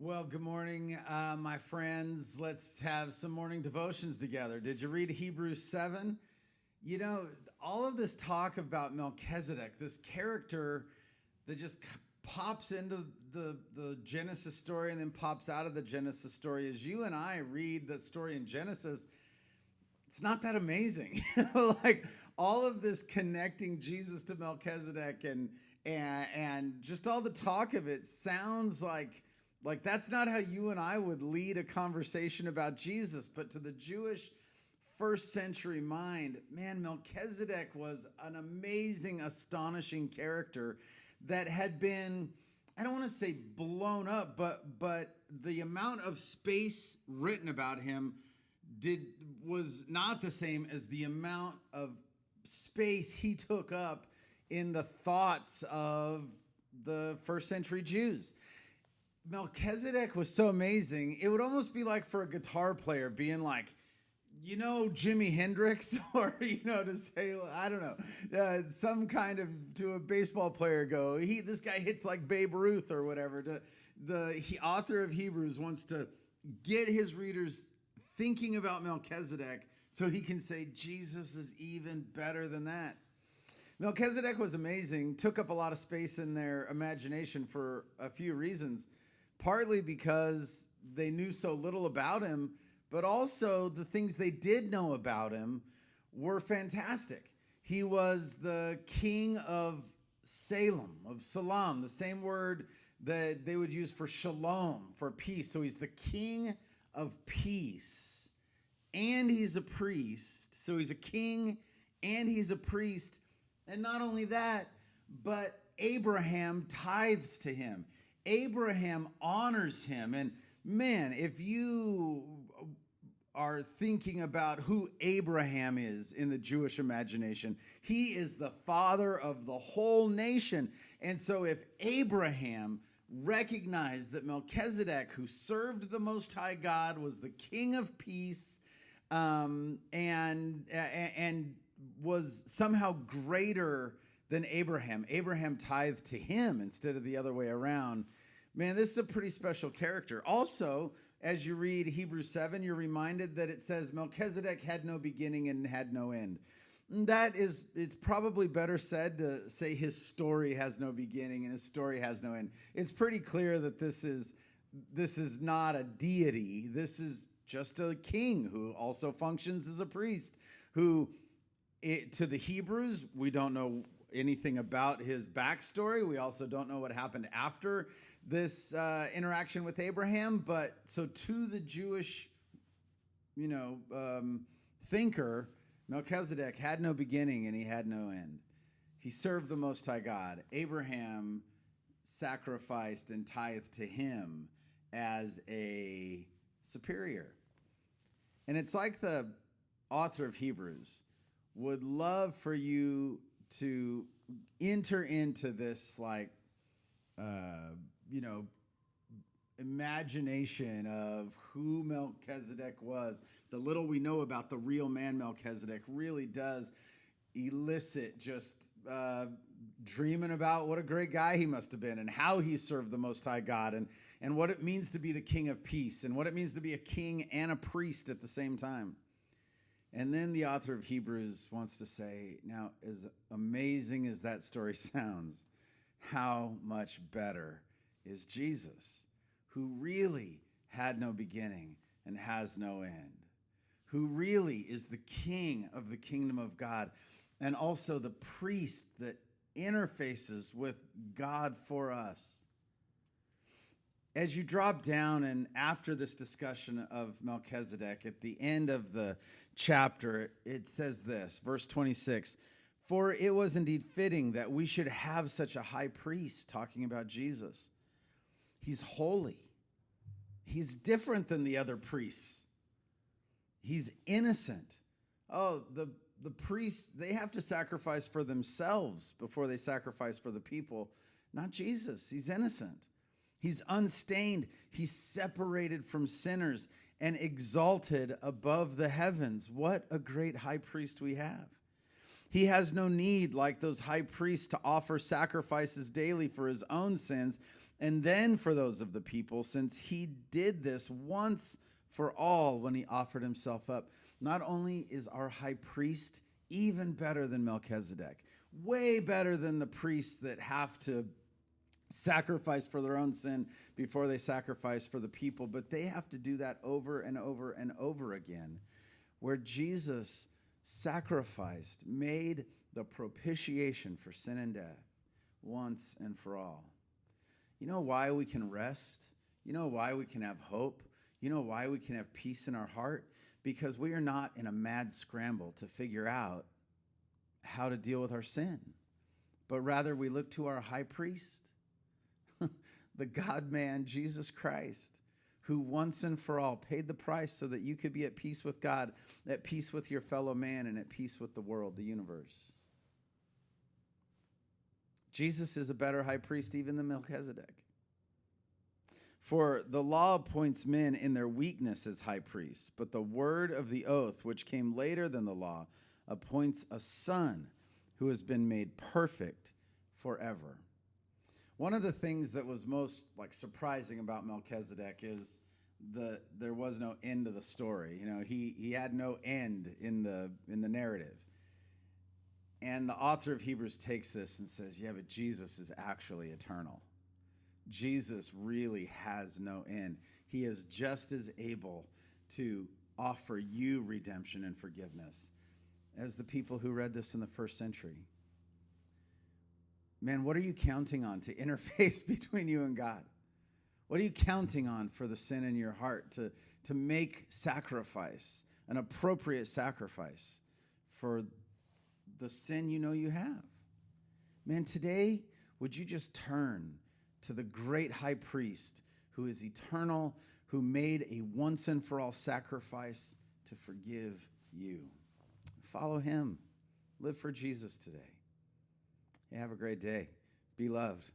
Well, good morning, my friends. Let's have some morning devotions together. Did you read Hebrews 7? You know, all of this talk about Melchizedek, this character that just pops into the Genesis story and then pops out of the Genesis story. As you and I read that story in Genesis, it's not that amazing. Like all of this connecting Jesus to Melchizedek and just all the talk of it sounds like that's not how you and I would lead a conversation about Jesus. But to the Jewish first century mind, man, Melchizedek was an amazing, astonishing character that had been, I don't want to say blown up, but the amount of space written about him was not the same as the amount of space he took up in the thoughts of the first century Jews. Melchizedek was so amazing. It would almost be like for a guitar player being like, you know, Jimi Hendrix, or, to say, I don't know, some kind of, to a baseball player go, this guy hits like Babe Ruth or whatever. The author of Hebrews wants to get his readers thinking about Melchizedek so he can say Jesus is even better than that. Melchizedek was amazing, took up a lot of space in their imagination for a few reasons. Partly because they knew so little about him, but also the things they did know about him were fantastic. He was the king of Salem, of Salam, the same word that they would use for shalom, for peace. So he's the king of peace, and he's a priest. So he's a king and he's a priest. And not only that, but Abraham tithes to him. Abraham honors him. And man, if you are thinking about who Abraham is in the Jewish imagination, he is the father of the whole nation. And so if Abraham recognized that Melchizedek, who served the Most High God, was the king of peace, and was somehow greater than Abraham tithed to him instead of the other way around. Man, this is a pretty special character. Also, as you read Hebrews 7, you're reminded that it says Melchizedek had no beginning and had no end. It's probably better said to say his story has no beginning and his story has no end. It's pretty clear that this is not a deity. This is just a king who also functions as a priest, who, to the Hebrews, we don't know anything about his backstory. We also don't know what happened after this interaction with Abraham. But so to the Jewish, thinker, Melchizedek had no beginning and he had no end. He served the Most High God. Abraham sacrificed and tithed to him as a superior. And it's like the author of Hebrews would love for you to enter into this imagination of who Melchizedek was. The little we know about the real man Melchizedek really does elicit just dreaming about what a great guy he must have been and how he served the Most High God and what it means to be the king of peace and what it means to be a king and a priest at the same time. And then the author of Hebrews wants to say, now, as amazing as that story sounds, how much better is Jesus, who really had no beginning and has no end, who really is the king of the kingdom of God, and also the priest that interfaces with God for us. As you drop down, and after this discussion of Melchizedek, at the end of the chapter, it says this, verse 26, "For it was indeed fitting that we should have such a high priest," talking about Jesus. He's holy. He's different than the other priests. He's innocent. Oh, the priests, they have to sacrifice for themselves before they sacrifice for the people. Not Jesus. He's innocent. He's unstained. He's separated from sinners and exalted above the heavens. What a great high priest we have. He has no need, like those high priests, to offer sacrifices daily for his own sins, And then for those of the people, since he did this once for all when he offered himself up. Not only is our high priest even better than Melchizedek, way better than the priests that have to sacrifice for their own sin before they sacrifice for the people, but they have to do that over and over and over again, where Jesus sacrificed, made the propitiation for sin and death once and for all. You know why we can rest? You know why we can have hope? You know why we can have peace in our heart? Because we are not in a mad scramble to figure out how to deal with our sin, but rather we look to our high priest, the God-man, Jesus Christ, who once and for all paid the price so that you could be at peace with God, at peace with your fellow man, and at peace with the world, the universe. Jesus is a better high priest even than Melchizedek. For the law appoints men in their weakness as high priests, but the word of the oath, which came later than the law, appoints a son who has been made perfect forever. One of the things that was most surprising about Melchizedek is there was no end to the story. You know, he had no end in the narrative. And the author of Hebrews takes this and says, yeah, but Jesus is actually eternal. Jesus really has no end. He is just as able to offer you redemption and forgiveness as the people who read this in the first century. Man, what are you counting on to interface between you and God? What are you counting on for the sin in your heart to make sacrifice, an appropriate sacrifice for the sin you know you have? Man, today, would you just turn to the great high priest who is eternal, who made a once and for all sacrifice to forgive you? Follow him. Live for Jesus today. Hey, have a great day. Be loved.